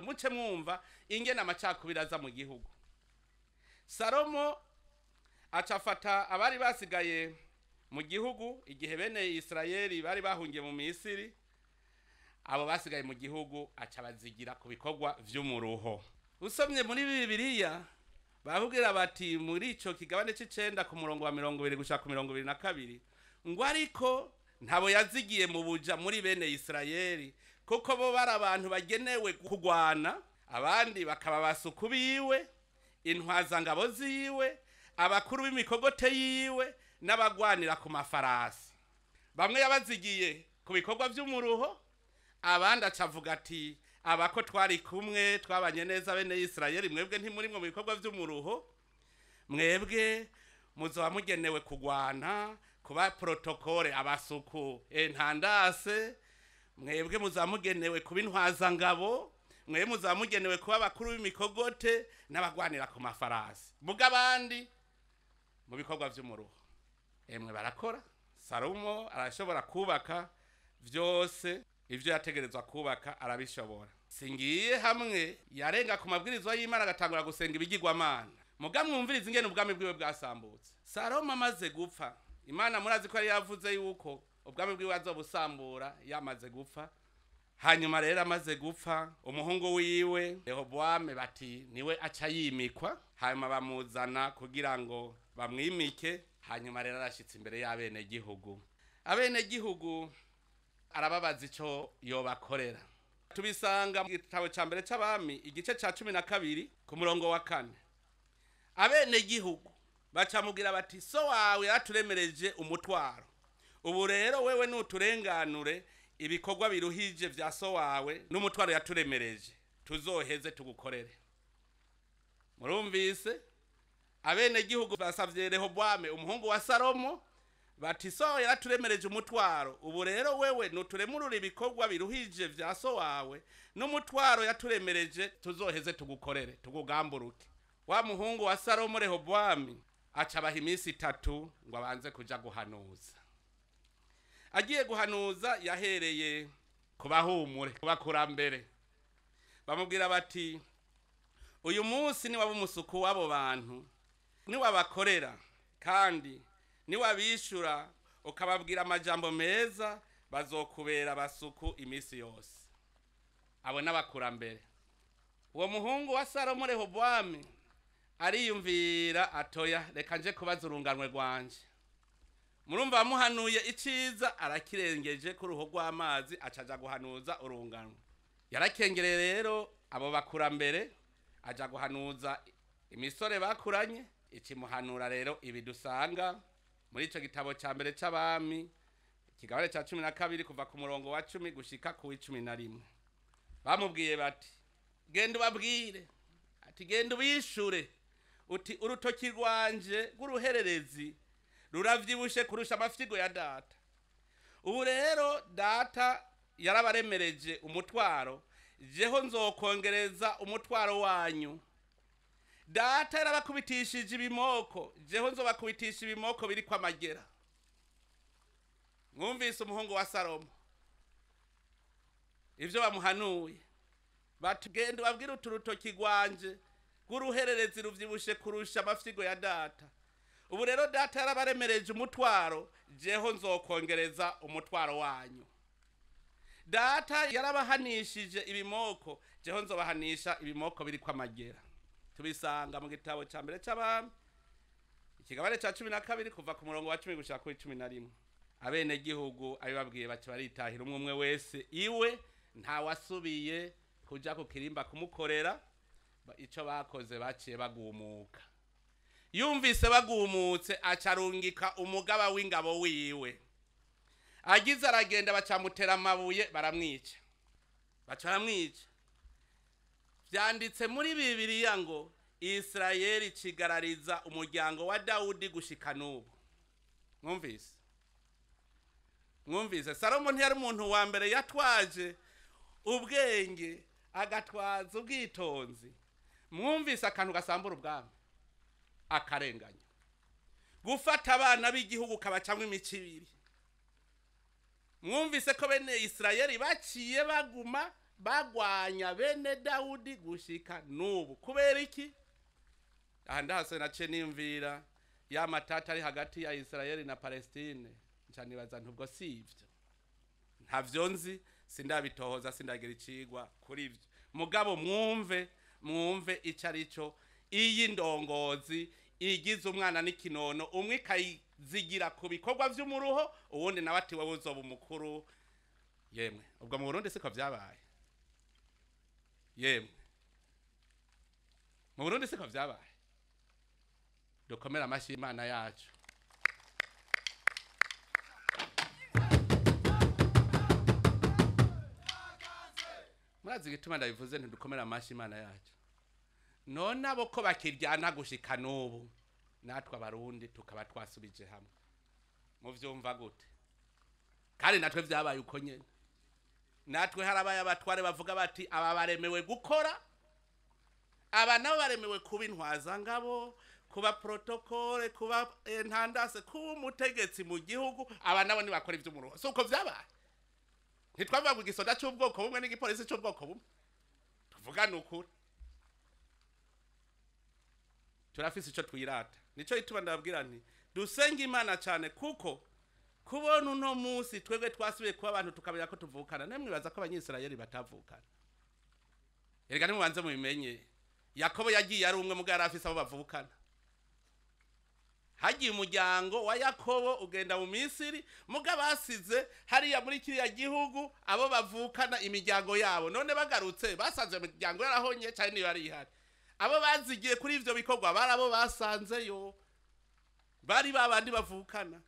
muce mwumva ingene amacakubiri aza mu gihugu. Salomo acafata abari basigaye mu gihugu igihe bene Isirayeli bari bahungiye mu Misiri, abo basigaye mu gihugu acabazigira ku bikorwa vy'umuruho. Usomye muri Bibiliya bavugira bati muri ico kigabane c'icenda ku murongo wa 20 gushaka 22 ngo ariko ntabo yazigiye mu buja muri bene Isirayeli, kuko bo bari abantu bagenewe kugwana, abandi bakaba basuku biwe, intwaza ngabo ziwe, abakuru b'imikogote yiwe n'abagwanira ku mafarasi. Bamwe yabazigiye ku bikorwa vy'umuruho, abandi acavuga ati abako twari kumwe twabanye neza bene Isirayeli, mwebwe ntimuri mu bikorwa vy'umuruho, mwebwe muzoba mugenewe kugwana, kuba protokole abasuku entandase, mwebwe muzamugenewe kuba intwaza ngabo, mwebwe muzamugenewe kuba abakuru b'imikogote n'abagwanira ku mafarasi. Muga abandi mu bikorwa vy'umuruho. Emwe barakora. Salomo arashobora kubaka vyose ivyo yategerezwa kubaka, arabishobora. Singiye hamwe yarenga ku mabwirizwa y'Imana agatangura gusenga ibigirwamana. Muga mwumviriza ingene ubwami bwiwe bwasambutse. Salomo amaze gupfa, Imana murazi ko yari yavuze yuko ubwami bwiwe azobusambura yamaze gupfa. Hanyuma rero amaze gupfa, umuhungu wiwe Rehobowamu bati niwe aca yimikwa, hanyuma bamuzana kugira ngo bamwimike. Hanyuma rero arashitse imbere y'abene gihugu. Abene gihugu arababaza ico yobakorera. Tubisanga mu gitabo ca mbere c'abami igice ca 12 ku murongo wa 4. Abene gihugu bacamubwira bati so wawe yaturemereje umutwaro, ubu rero wewe nuturenganure ibikorwa biruhije vya so wawe n'umutwaro yaturemereje, tuzoheze tugukorere. Murumvise? Abene gihugu basavye Rehobowamu umuhungu wa Salomo bati so yaraturemereje umutwaro, ubu rero wewe nuturemurura ibikorwa biruhije vya so wawe n'umutwaro yaturemereje, tuzoheze tugukorere, tugugamburuke. Wa muhungu wa Salomo Rehobowamu acabaha iminsi 3 ngo abanze kuja guhanuza. Agiye guhanuza yahereye kubahumure, kubakurambere. Bamubwira bati uyu munsi ni waba umusuku w'abo bantu, ni wabakorera kandi ni wabishura ukababwira amajambo meza, bazokubera basuku iminsi yose. Abo n'abakurambere. Uwo muhungu wa Salomo Rehobowamu ariyumvira atoya reka nje kubaza urunganwe rwanje. Murumva bamuhanuye iciza arakirengeje ku ruho rw'amazi acaja guhanuza urunganwe. Yarakengereye rero abo bakurambere aja guhanuza imisore bakuranye, ikimuhanura rero ibidusanga muri ico gitabo ca mbere c'abami ikigabane ca 12 kuva ku murongo wa 10 gushika ku 11. Bamubwiye bati genda ubabwire, ati genda ubishure uti urutoki rwanje rw'uruhererezi ruravyibushe kurusha amafyigo ya data. Ubu rero data yarabaremereje umutwaro, jeho nzokongereza umutwaro wanyu. Data yarabakubitishije ibimoko, jeho nzobakubitisha ibimoko biri kwa magera. Mwumvise umuhungu wa Salomo ivyo bamuhanuye, bati genda ubabwire uturutoki rwanje rw'uruhererezi ruvyibushe kurusha amafyigo ya data. Ubu rero data yarabaremereje umutwaro, jeho nzokongereza umutwaro wanyu. Data yarabahanishije ibimoko, jeho nzobahanisha ibimoko biri kwa magera. Tubisanga mu gitabo ca mbere c'abami ikigabane ca 12 kuva ku murongo wa 10 gushika ku 11. Abene gihugu abibabwiye bati baritahira umwe wese iwe, nta wasubiye kuja ku kirimba kumukorera. Ico bakoze baciye bagumuka. Yumvise bagumutse acarungika umugaba w'ingabo wiwe, agize aragenda bacamutera amabuye baramwica. Bacaramwica. Vyanditse muri Bibiliya ngo Isirayeli cigarariza umuryango wa Dawudi gushika n'ubu. Mwumvise? Mwumvise? Salomo ntiyari umuntu wa mbere yatwaje ubwenge agatwaza ubwitonzi. Mwumvise akantu gasambura ubwami, akarenganya, gufata abana b'igihugu kabacamwe imicibiri. Mwumvise ko bene Isirayeli baciye baguma bagwanya bene Dawudi gushika n'ubu kubera iki aha ndahase nace nimvira ya matata ari hagati ya Israeli na Palestine ncanibaza ntubwo sivyo ntavyo nzi sindabitohoza sindagira icigwa kuri ivyo mugabo mwumve icarico iyi ndongozi igize umwana n'ikinono umwe kayizigira ku bikorwa vy'umuruho uwundi nawe ati wowe uzoba umukuru yemwe ubwo mu Burundi siko vyabaye yemwe mu Burundi siko vyabaye dukomera amashi Imana yacu murazi gituma ndabivuze ntidukomera amashi Imana yacu none abo ko bakiryana gushika n'ubu natwe abarundi tukaba twasubije hamwe mu vyumva gute kandi natwe vyabaye uko nyene natwe harabaye abatware bavuga bati aba baremewe gukora aba nabo baremewe kuba intwaza ngabo kuba protokole kuba ntandase kuba umutegetsi mu gihugu aba nabo nibakora ivy'umuruho so uko vyabaye ntitwavuga ku gisoda cy'ubwoko bumwe n'igipolisi cy'ubwoko bumwe tuvugana ukuri turafise ico twirata nico ituma ndababwira nti dusenge Imana cyane kuko kubona uno munsi twebwe twasubiye kuba abantu tukabira ko tuvukana nemwe baza ko abanyisirayeli batavukana erega nimubanze mubimenye Yakobo yagiye ari umwe mugara afise abo bavukana hagiye umuryango wa Yakobo ugenda mu Misiri muga basize hariya muri kiriya gihugu abo bavukana imiryango yabo none bagarutse basanze imiryango yarahonye cyane niyo ari ihari abo bazigiye kuri ivyo bikorwa barabo basanzeyo bari babandi bavukana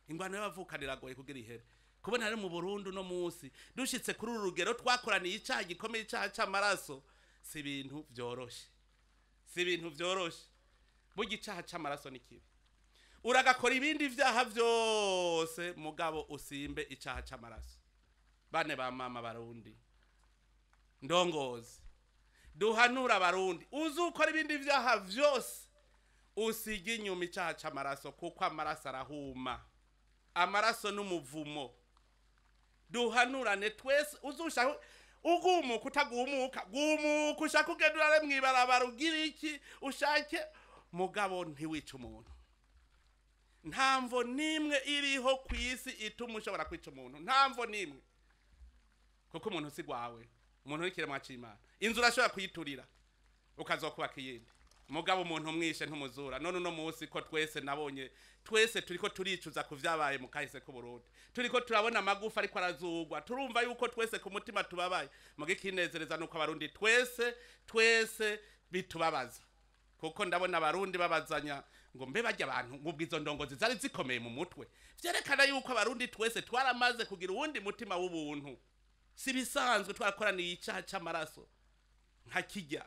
ingwano y'abavukanira goye kugira ihere kubona ari mu Burundi no munsi dushitse kuri urugero twakoraniye icyaha gikomeye icyaha cy'amaraso si ibintu vyoroshe bugi icyaha cy'amaraso nikibi uragakora ibindi vyaha vyose mugabo usimbe icyaha cy'amaraso bane ba mama barundi ndongozi duhanura abarundi uzukora ibindi vyaha vyose usige inyuma icyaha cy'amaraso kuko amaraso arahuma amaraso n'umuvumo duhanurane twese uzusha ugumuka utagumuka gumuka ushaka ugendurare mwibarabara ugira iki ushake mugabo ntiwica umuntu ntamvo nimwe iriho kwisi ituma ushobora kwica umuntu ntamvo nimwe kuko umuntu sigwawe umuntu urikire mwacimana inzu urashobora kuyiturira ukazokubaka iyindi mugabo umuntu umwishe ntumuzura none uno munsi ko twese nabonye twese turiko turicuza ku vyabaye mu kahise ku Burundi turiko turabona amagufa ariko arazugwa turumva yuko twese ku mutima tubabaye muge kinezereza nuko abarundi twese bitubabaza kuko ndabona abarundi babazanya ngo mbe bajya abantu ngubwizo ndongozi zari zikomeye mu mutwe vyerekana yuko abarundi twese twaramaze kugira uwundi mutima w'ubuntu si bisanzwe twarakoraniye icyaha cy'amaraso nka kijya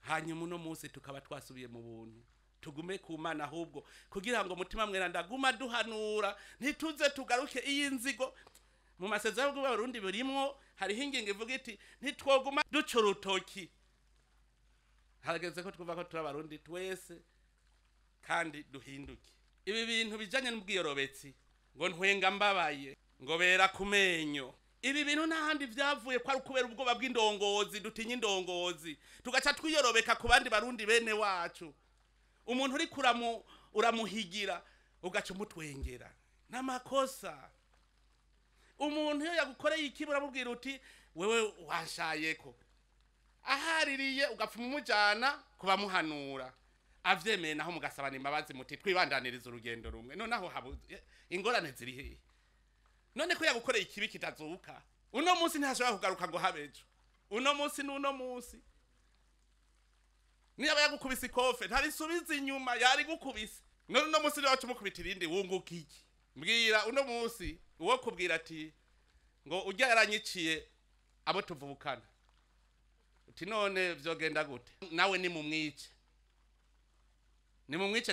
hanyuma uno munsi tukaba twasubiye mu buntu tugume ku Mana ahubwo kugira ngo mutima mweranda guma duhanura ntituze tugaruke iyi nzigo mu masezerano y'Abarundi birimwo hari hinginge ivuga iti ntitwoguma duca urutoki harageze ko twumva ko turi abarundi twese kandi duhinduke ibi bintu bijanye n'ubwiyorobetsi ngo ntwenga mbabaye ngo bera kumenyo ibi bintu ntahandi vyavuye kwa kubera ubwoba bw'indongozi dutinya indongozi tugaca twiyorobeka ku bandi barundi bene wacu umuntu uri uramuhigira ugaca umutwengera n'amakosa umuntu iyo yagukoreye ikibura mubwira uti wewe washayeko ahaririye ugapfuma umujana kuba muhanura avyemeye naho mugasabana imbabazi muti twibandaniriza urugendo rumwe noneho habuze ingorane ziri hehe none ko yagukoreye ikibi kitazuka uno munsi ntashobora kugaruka ngo habejo uno munsi n'uno munsi niba yagukubise ikofe ntarisubiza inyuma yari gukubise none uno munsi wacu mukubita irindi wunguka iki mbwira uno munsi uwo kubwira ati ngo ujya yaranyiciye abo tuvukana uti none vyogenda gute nawe ni mumwice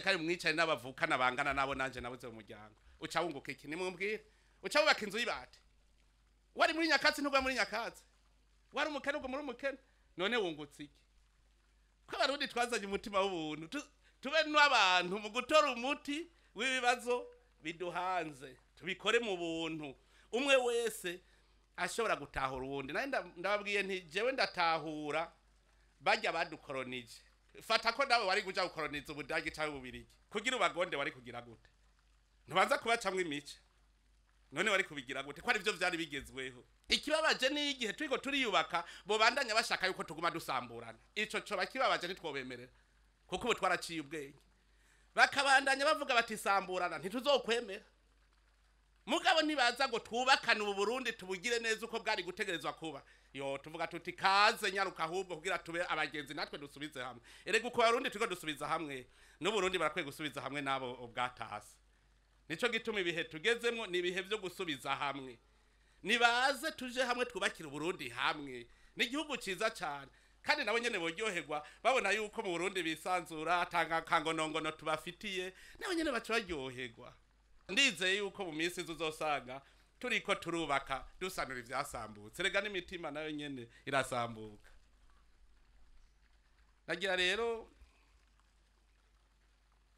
kandi mumwice n'abavukana bangana nabo nanje nabuze mu muryango uca wunguka iki nimumbwire uca wubaka inzu y'ibati wari muri nyakatsi ntugwa muri nyakatsi wari umukene ugwa muri umukene none wungutse iki ko abarundi twazanye umutima w'ubuntu tube n'abantu mu gutora umuti w'ibibazo biduhanze tubikore mu buntu umwe wese ashobora gutahura uwundi. Naye ndababwiye nti jewe ndatahura bajya badukolonije. Fata ko nawe wari kuja gukoloniza Ubudagi cyangwa Ububirigi kugira ubagonde wari kugira gute? Ntubanza kubacamwe imice. None wari kubigira gute? Ko ari byo byari bigezweho. Ikibabaje ni igihe turiko turiyubaka bo bandanya bashaka yuko tuguma dusamburana. Ico cyo bakibabaje ntitwobemerera kuko ubu twaraciye ubwenge. Bakabandanya bavuga bati samburana ntituzokwemera. Mugabo nibaza ngo twubakane ubu Burundi tubugire neza uko bwari gutegerezwa kuba. Yo tuvuga tuti kaze nyaruka ahubwo kugira tube abagenzi natwe dusubize hamwe. Erega uko Barundi turiko dusubiza hamwe no Burundi barakwiye gusubiza hamwe nabo ubwatasi. Nico gituma ibihe tugezemwo ni ibihe byo gusubiza hamwe. Nibaze tuje hamwe twubakira Burundi hamwe. Ni igihugu ciza cyane. Kandi nabo nyene boryoherwa babona yuko mu Burundi bisanzura atanga kangonongono tubafitiye nabo nyene bacu baryoherwa. Ndizeye yuko mu minsi uzosanga turiko turubaka dusanura ivyasambutse. Rega n'imitima nayo nyene irasambuka. Nagira rero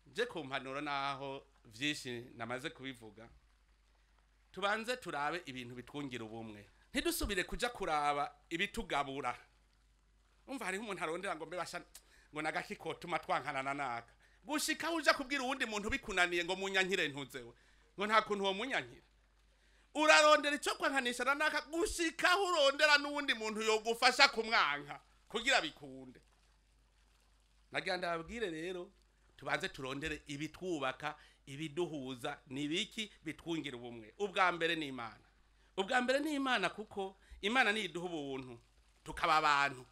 je kumpanuro naho vyinshi namaze kubivuga. Tubanze turabe ibintu bitwungira ubumwe. Ntidusubire kuja kuraba ibitugabura. Umva hari umuntu arondera ngo mbe basha ngo nagakiko tuma twankanana naka. Gushika uja kubwira uwundi muntu bikunaniye ngo munyankire ntuzewe. Ngo nta kuntu wo munyankira. Urarondera ico kwankanisha naka gushika urondera n'uwundi muntu yogufasha kumwanka kugira bikunde. Nagira ndababwire rero tubanze turondere ibitwubaka ibiduhuza nibiki bitwungira ubumwe. Ubwa mbere ni Imana. Ubwa mbere ni Imana kuko Imana ni iduha ubuntu tukaba abantu.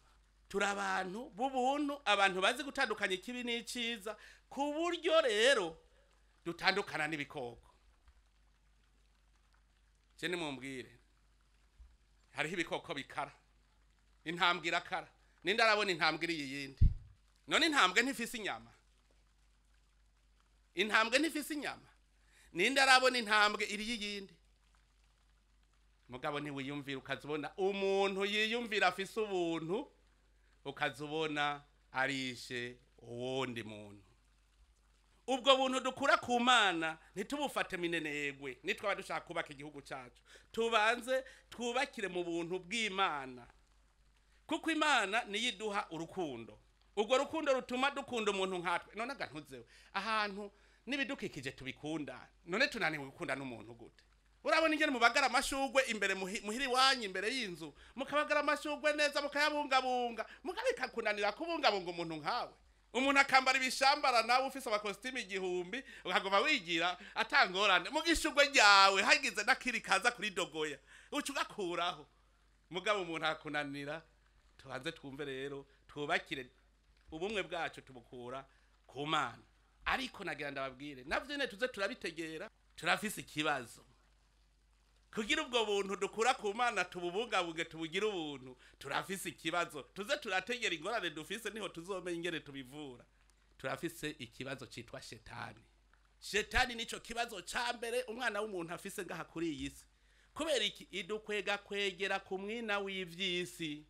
Turi abantu b'ubuntu abantu bazi gutandukanya ikibi n'iciza ku buryo rero dutandukana n'ibikoko. Cyene mumbwire hariho ibikoko bikara intambwe irakara ninde arabona intambwe iri yindi none intambwe ntifise inyama intambwe ntifise inyama ninde arabona intambwe iri yindi mugabo ni wiyumvira ukazubona umuntu yiyumvira afise ubuntu ukazubona arishe uwundi muntu. Ubwo buntu dukura ku Mana ntitubufate minenegwe nitwaba dushaka kubaka igihugu cyacu. Tubanze twubakire mu buntu bw'Imana kuko Imana niyiduha urukundo. Ubwo rukundo rutuma dukunda umuntu nkatwe. None agantuzewe ahantu nibidukikije tubikunda. None tunaniwe gukunda n'umuntu gute? Urabona ingene mubagara amashugwe imbere muhiri wanyu imbere y'inzu mukabagara amashugwe neza mukayabungabunga mugabika kunanira kubungabunga umuntu nkawe. Umuntu akambara ibishambara nawe ufise abakostime 1000 ukagoma wigira atangorane mugishugwe ryawe hagize nakiri kaza kuri dogoya ucugakuraho. Mugabo umuntu akunanira. Tubanze twumve rero twubakire ubumwe bwacu tubukura ku Mana. Ariko nagira ndababwire navyo ne tuze turabitegera turafise ikibazo. Kugira ubwo buntu dukura ku Mana tububungabunge tubugira ubuntu turafise ikibazo. Tuze turategera ingorane dufise niho tuzomenya ingene tubivura. Turafise ikibazo citwa shetani. Shetani nico kibazo ca mbere umwana w'umuntu afise ngaha kuri iyi si. Kubera iki idukwega kwegera ku mwina w'ivyisi.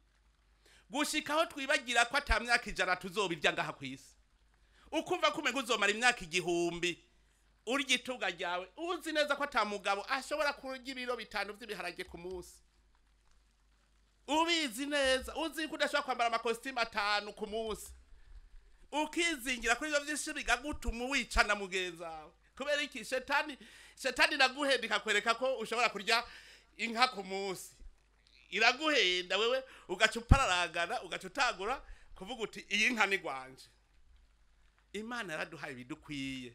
Gushikaho twibagira ko atamyaka 100 tuzobirya ngaha ku isi. Ukumva kumenga uzomara imyaka 1000 urya ituga ryawe uzi neza ko atamugabo ashobora kurya ibiro 5 by'ibiharage ku munsi. Ubizi neza uzi ko udashobora kwambara amakostime 5 ku munsi. Ukizingira kuri ivyo vyinshi bigagutuma wicana mugenza wawe. Kubera iki shetani naguhendika kwereka ko ushobora kurya inka ku munsi. Iraguhenda wewe ugacupararagana ugacutagura kuvuga uti iyi nka ni gwanje. Imana yaraduhaye ibidukwiye.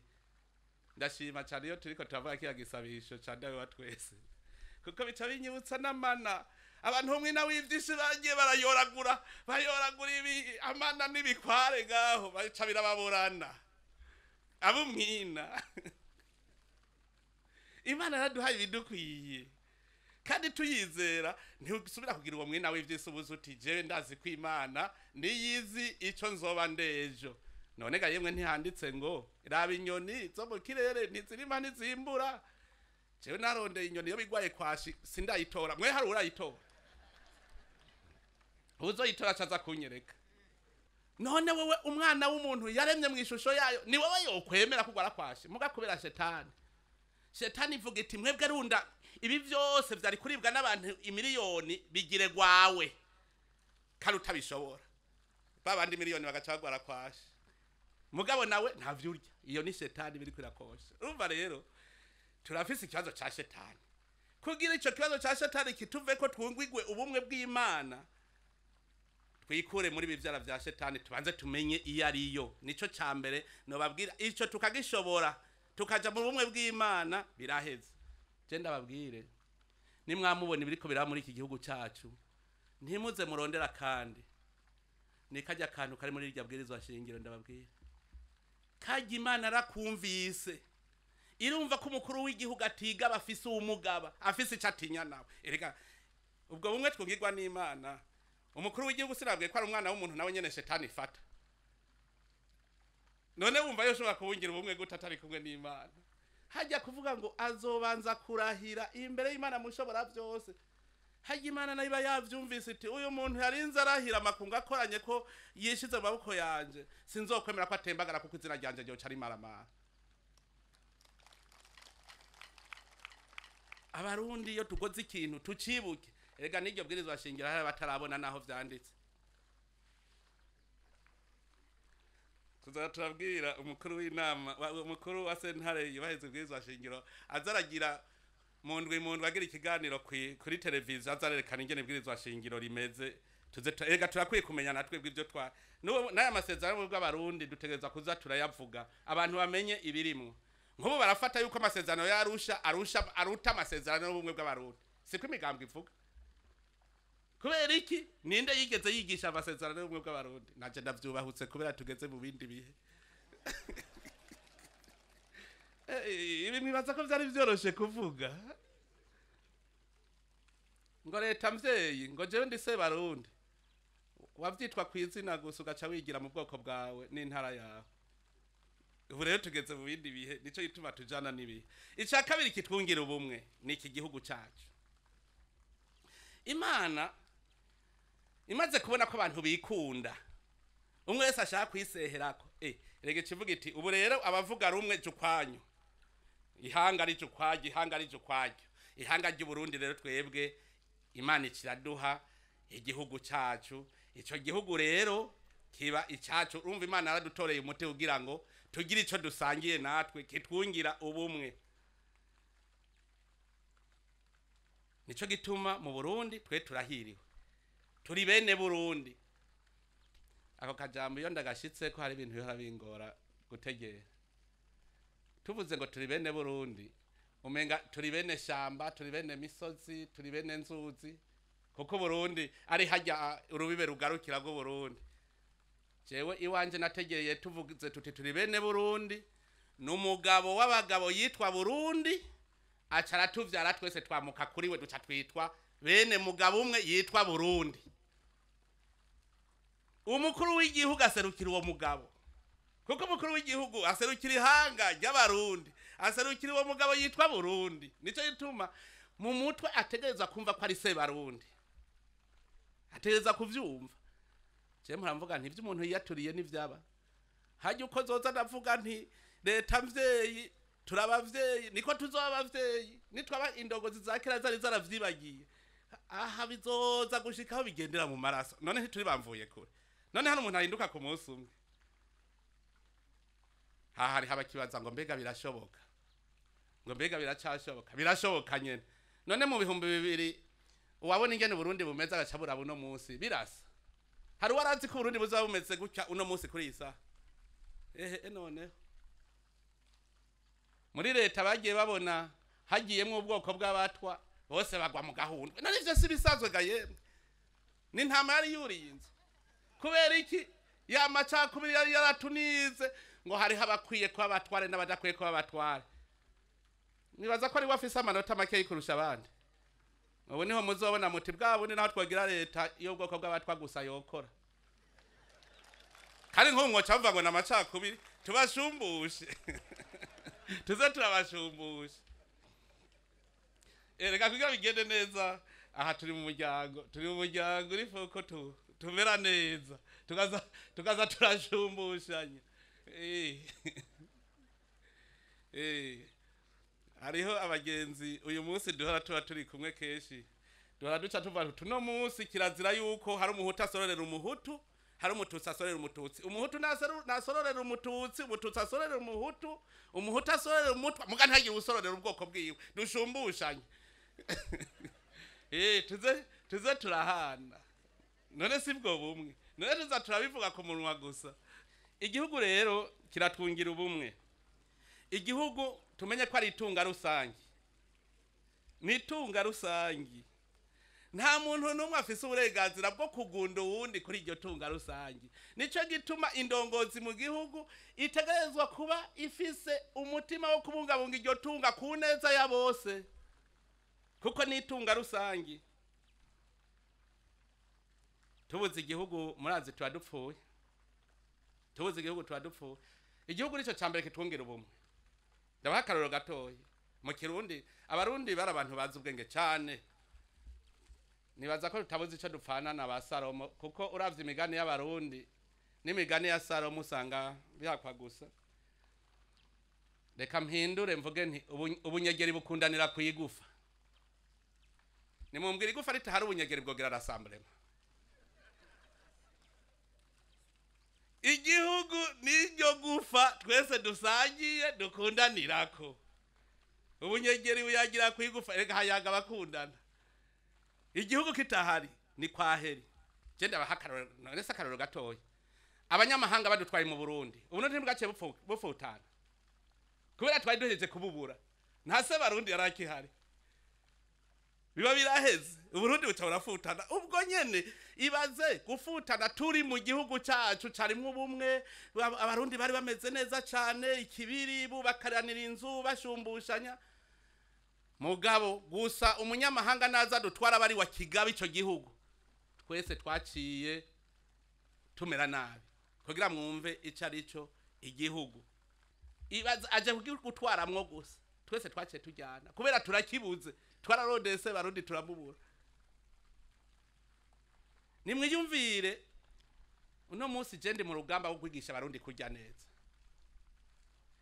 Ndashima cyane iyo turiko turavuga kiya gisabisho cyane wa twese. Kuko bica binyibutsa n'amana. Abantu umwe na w'ivyisi bagiye bayoragura ibi amana nibikware gaho baca birababorana. Abo mwina. Imana yaraduhaye ibidukwiye. Kandi tuyizera ntiusubira kugira uwo mwina w'ivyisi ubuzuti jewe ndazi ko Imana niyizi ico nzoba ndejo. None ga yemwe ntihanditse ngo raba inyoni zo mu kirere ntizirima ntizimbura. Jewe narondeye inyoni yo bigwaye kwashi sindayitora. Mwe hari urayitora. Uzoyitora caza kunyereka. None wewe umwana w'umuntu yaremye mu ishusho yayo ni wowe yokwemera kugwara kwashi muga kubera shetani. Shetani ivuga iti mwebwe runda ibi byose byari kuribwa n'abantu imiliyoni bigire gwawe kandi utabishobora babandi miliyoni bagaca bagwara kwashe mugabo nawe ntavyo urya iyo ni shetani biri kwirakosha urumva rero turafise ikibazo ca shetani kugira ico kibazo ca shetani kituve ko twungwigwe ubumwe bw'Imana twikure muri bivyara vya shetani tubanze tumenye iyo ariyo nico ca mbere no babwira ico tukagishobora tukaja mu bumwe bw'Imana biraheze je ndababwire nimwamubona ibiriko biraba muri iki gihugu cacu ntimuze murondera kandi nikajya kantu kari muri irya bwirizwa shingiro ndababwira kajya Imana arakumvise irumva ko umukuru w'igihugu atiga bafise umugaba afise icatinya nawe erega ubwo bumwe twungirwa n'Imana umukuru w'igihugu sirabwiye ko ari umwana w'umuntu nawe nyene shetani ifata none wumva yoshobora kubungira ubumwe gute atari kumwe n'Imana hajya kuvuga ngo azobanza kurahira imbere y'Imana mushobora byose hajya Imana nayo yavyumvise iti uyu muntu yarinze arahira amakunga akoranye ko yishize mu maboko yanje sinzokwemera ko atembagara kuko izina ryanje ryo cari maramara abarundi iyo tugoze ikintu tucibuke erega n'iryo bwirizwa shingira hari batarabona naho vyanditse turabwira umukuru w'inama umukuru wa sentare yubahiriza ubwirizwa shingiro azaragira mu ndwi agira ikiganiro kuri televiziyo azarerekana ingene ibwirizwa shingiro rimeze erega turakwiye kumenya natwe bw'ibyo n'aya masezerano bw'abarundi dutegereza kuza turayavuga abantu bamenye ibirimwo nk'ubu barafata yuko amasezerano aruta amasezerano y'ubumwe bw'abarundi siko imigambwe ivuga kubera iki ninde yigeze yigisha amasezerano y'ubumwe bw'abarundi naje ndavyubahutse kubera tugeze mu bindi bihe ibi mwibaza ko vyari vyoroshe kuvuga ngo leta mvyeyi ngo jewe ndi Sebarundi wavyitwa kw'izina gusa ugaca wigira mu bwoko bwawe n'intara yawe ubu rero tugeze mu bindi bihe nico gituma tujana n'ibihe ica kabiri kitwungira ubumwe ni iki gihugu cacu Imana imaze kubona ko abantu bikunda umwe wese ashaka kwiseherako rege kivuga iti ubu rero abavuga rumwe jukwanyu ihanga ari jukwaryo ihanga ry'Uburundi rero twebwe Imana ikiraduha igihugu cacu ico gihugu rero kiba icacu urumva Imana aradutoreye umuti kugira ngo tugire ico dusangiye natwe kitwungira ubumwe nico gituma mu Burundi twe turahiriwe turi bene Burundi ako kajambo iyo ndagashitse ko hari ibintu bihora bingora gutegera tuvuze ngo turi bene Burundi umenga turi bene shamba turi bene misozi turi bene nzuzi kuko Burundi ari hajya urubibe rugarukira go Burundi jewe iwanje nategereye tuvuze tuti turi bene Burundi n'umugabo w'abagabo yitwa Burundi acara tuvyara twese twamuka kuri we duca twitwa bene mugabo umwe yitwa Burundi umukuru w'igihugu aserukira uwo mugabo kuko umukuru w'igihugu aserukira ihanga ry'abarundi aserukira uwo mugabo yitwa Burundi nico gituma mu mutwe ategereza kumva ko ari Sebarundi ategereza kuvyumva je muramvuga nti ivyo umuntu yaturiye n'ivyaba hajye uko zoza ndavuga nti leta mvyeyi turabavyeyi niko tuzobavyeyi nitwaba indogozi zakira zari zaravyibagiye aha bizoza gushikaho bigendera mu maraso none ntituri bamvuye kure none hano umuntu ahinduka ku munsi umwe hari habakibaza ngo mbega birashoboka ngo mbega biracashoboka birashoboka nyene none mu bihumbi 2000 uwabona ingene Burundi bumeze agacabura buno munsi birasa hari warazi ko Burundi buzaba bumeze gutya uno munsi kuri isa none muri leta bagiye babona hagiyemwe ubwoko bw'abatwa bose bagwa mu gahundwe none ivyo sibisazwe gayemwe ni ntama yari yurinze kubera iki ya macakubiri yari yaratunize ngo hari habakwiye ko abatware n'abadakwiye ko abatware nibaza ko ari wafise amanota make kurusha abandi ubu niho muzobona muti bwabo ni naho twagira leta iyo ubwoko bw'abatwa gusa yokora kandi nk'umwo cavuga ngo namacakubiri tubashumbushe tuze turabashumbusha reka kugira bigende neza aha turi mu muryango urifuko tumera neza tukaza turashumbushanya hariho abagenzi uyu munsi duhora tuba turi kumwe kenshi duhora duca tuva tuno munsi kirazira yuko hari umuhutu asororera umuhutu hari umututsi asororera umututsi umuhutu nasororera umututsi umututsi asororera umuhutu umuhutu asororera umutwa muga ntagire usororera ubwoko bwiwe dushumbushanye tuze turahana none sibwo bumwe none tuza turabivuga ku munwa gusa igihugu rero kiratwungira ubumwe igihugu tumenye ko ari itunga rusangi ni itunga rusangi nta muntu n'umwe afise uburenganzira bwo kugunda uwundi kuri iryo tunga rusangi nico gituma indongozi mu gihugu itegerezwa kuba ifise umutima wo kubungabunga iryo tunga ku neza ya bose kuko ni itunga rusangi tubuze igihugu murazi tuba dupfuye tubuze igihugu tuba dupfuye igihugu nico cambere kitwongera ubumwe ndabaha akarorero gatoya mu kirundi abarundi bari abantu bazi ubwenge cyane nibaza ko tutabuze ico dupfana na ba Salomo kuko uravye imigani y'abarundi n'imigani ya Salomo usanga byakwa gusa reka mpindure mvuge nti ubunyegeri bukundanira kuyigufa nimumbwira igufa ritahari ubunyegeri bwogera rasamblema igihugu n'iryo gufa twese dusangiye dukundanirako ubunyegeri buyagira kuyigufa reka hayaga bakundana igihugu kitahari ni kwaheri genda abahakaroro none sakaroro gatoya abanyamahanga badutwaye mu Burundi ubu none bwace bufutana kubera twari duheze kububura nta Sebarundi yarakihari biba biraheze Uburundi butabafutana ubwo nyene ibaze gufutana turi mu gihugu cyacu carimwe ubumwe abarundi bari bameze neza cyane ikibiri bubakaranira inzu bashumbushanya mugabo gusa umunyamahanga naza dutwara bari wa Kigabe ico gihugu twese twaciye tumera nabi kugira mwumve ico arico igihugu ibaza aje gutwaramwo gusa twese twaciye tujyana kubera turakibuze twararodese barundi turamubura nimwiyumvire uno munsi jende mu rugamba wo kwigisha abarundi kurya neza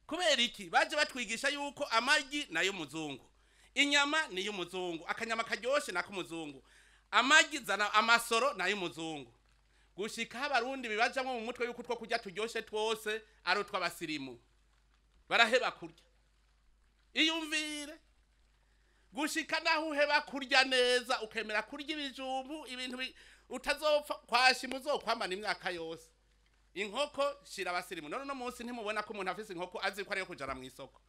kubera iki baje batwigisha yuko amagi nayo muzungu inyama niyo muzungu akanyama karyoshe nako muzungu amagi zana amasoro nayo muzungu gushika abarundi bibajamwe mu mutwe yuko two kurya turyoshe twose ari tw'abasirimu baraheba kurya iyumvire gushika naho uheba kurya neza ukemera kurya ibijumbu ibintu utazopfa kwashi muzokwamana imyaka yose inkoko shira abasirimu none no munsi ntimubona ko umuntu afise inkoko azi ko ari yo kujana mu isoko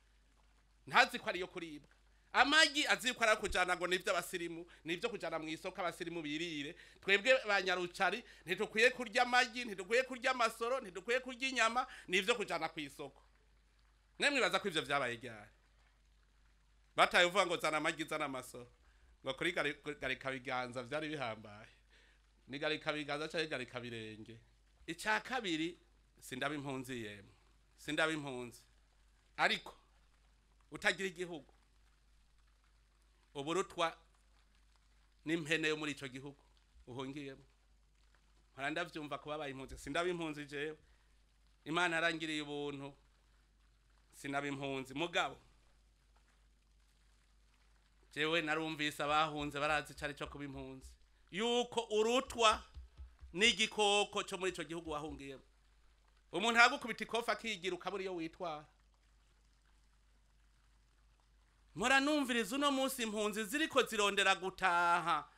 ntazi ko ari yo kuribwa amagi azi ko ari kujana ngo nivyo abasirimu nivyo kujana mu isoko abasirimu birire twebwe banyarucari ntitukwiye kurya amagi ntitukwiye kurya amasoro ntitukwiye kurya inyama nivyo kujana ku isoko nemwe baza ko ivyo vyabaye ryari bataye uvuga ngo zana amagi zana amasoro ngo kuri garika biganza vyari bihambaye ni garika biganza cyangwa garika birenge icya kabiri sindaba impunzi yemwe sindaba impunzi ariko utagira igihugu uburutwa n'impene yo muri ico gihugu uhungiyemo haranda vyumva ko babaye impunzi sindaba impunzi jewe Imana yarangiriye ubuntu sinaba impunzi mugabo jewe narumvise abahunze barazi cyari cyo kuba impunzi yuko urutwa n'igikoko cyo muri ico gihugu wahungiyemo umuntu hagukubita ikofa akigira ukaburi yo witwara mora numviriza uno munsi impunzi ziriko zirondera gutaha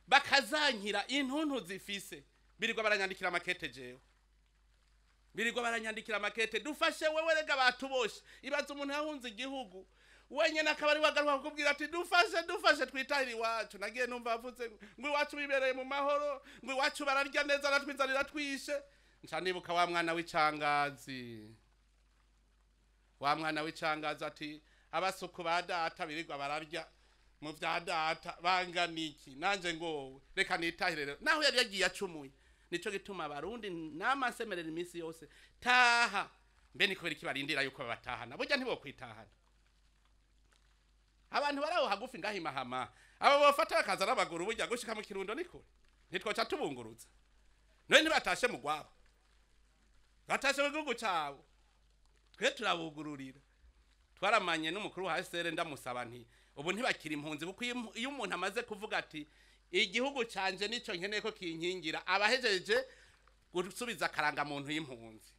bakazankira intuntu zifise birirwa baranyandikira makete jewe birirwa baranyandikira makete dufashe wewe rega batuboshe ibaza umuntu yahunze igihugu wenye nakabari wagaruka kukubwira ati dufashe twitahira iwacu nagiye numva avuze ngo iwacu bibereye mu mahoro ngo iwacu bararya neza natwinzanira twishe ncanibuka wa mwana w'icangazi ati abasuku ba data birirwa bararya mu vya data banganiki nanje ngowe reka nitahire rero naho yari yagiye acumuye nico gituma abarundi n'amasemerera iminsi yose taha mbe niko biri kibarindira yuko babatahana burya ntibo kwitahana abantu baraho hagufi ngahimahama abo bafata bakaza n'abaguru burya gushika mu Kirundo niko ntitwoca tubunguruza none ntibatashe mu gwabo batashe mu gihugu cabo twe turabugururira twaramanye n'umukuru wa HCR ndamusaba nti ubu ntibakira impunzi kuko iyo umuntu amaze kuvuga ati igihugu canje nico nkeneye ko kinkingira abahejeje gusubiza karanga muntu y'impunzi.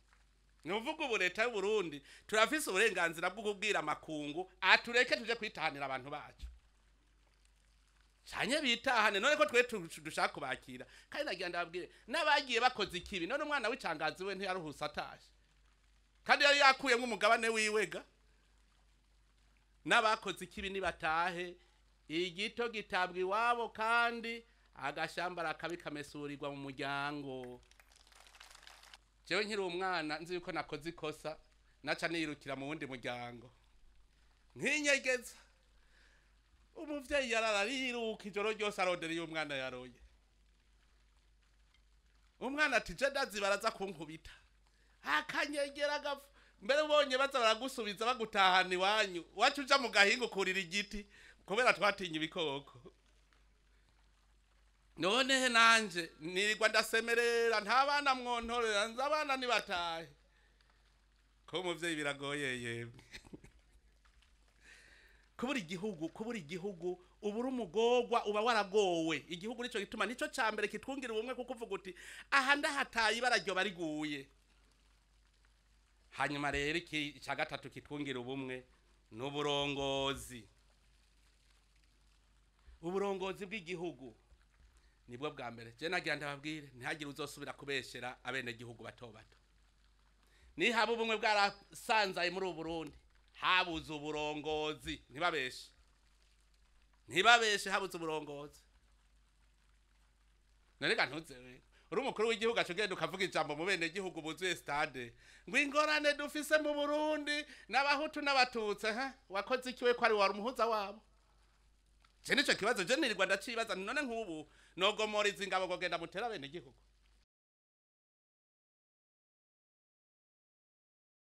Nuvuga ubu leta y'u Burundi turafise uburenganzira bwo kubwira amakungu atureke tuje kwitahanira abantu bacu. Cyanye bitahane none ko twe dushaka kubakira kandi nagira ndababwire nabagiye bakoze ikibi none umwana w'icangazi we ntiyaruhusa atashe kandi yari yakuyemo umugabane wiwega n'abakoze ikibi nibatahe igito gitabwa iwabo kandi agashambara akabikamesurirwa mu muryango. Jewe nkiri umwana nzi yuko nakoze ikosa naca nirukira mu wundi muryango nkinyegeza umuvyeyi yarariruka ijoro ryose arondera iyo umwana yaroye. Umwana ati je ndazi baraza kunkubita akanyegera gafu mbere ubonye baza baragusubiza bagutahana iwanyu wacu uja mu gahingo kurira igiti kubera twatinya ibikoko. None he nanje nirigwa ndasemerera nta bana mwontorera nza abana nibatahe ko umuvyeyi biragoye yemwe. kubura igihugu ubura umugogwa uba waragowe. Igihugu nico gituma nico cambere kitwungira ubumwe kuko uvuga uti aha ndahataye bararyo bariguye. Hanyuma rero iki cya gatatu kitwungira ubumwe n'uburongozi. Uburongozi bw'igihugu nibwo bwa mbere je nagira ndababwire ntihagire uzosubira kubeshera abene gihugu bato bato. Ni haba ubumwe bwarasanzaye muri Burundi habuze uburongozi ntibabeshe habuze uburongozi. Narega ntuzewe uri umukuru w'igihugu acugenda ukavuga ijambo mu bene gihugu buzuye stade ngo ingorane dufise mu Burundi n'abahutu n'abatutse wakoze ikiwe ko ari wari umuhuza wabo. Je nico kibazo je nirirwa ndacibaza none nk'ubu nogomora izingabo gogenda mutera bene gihugu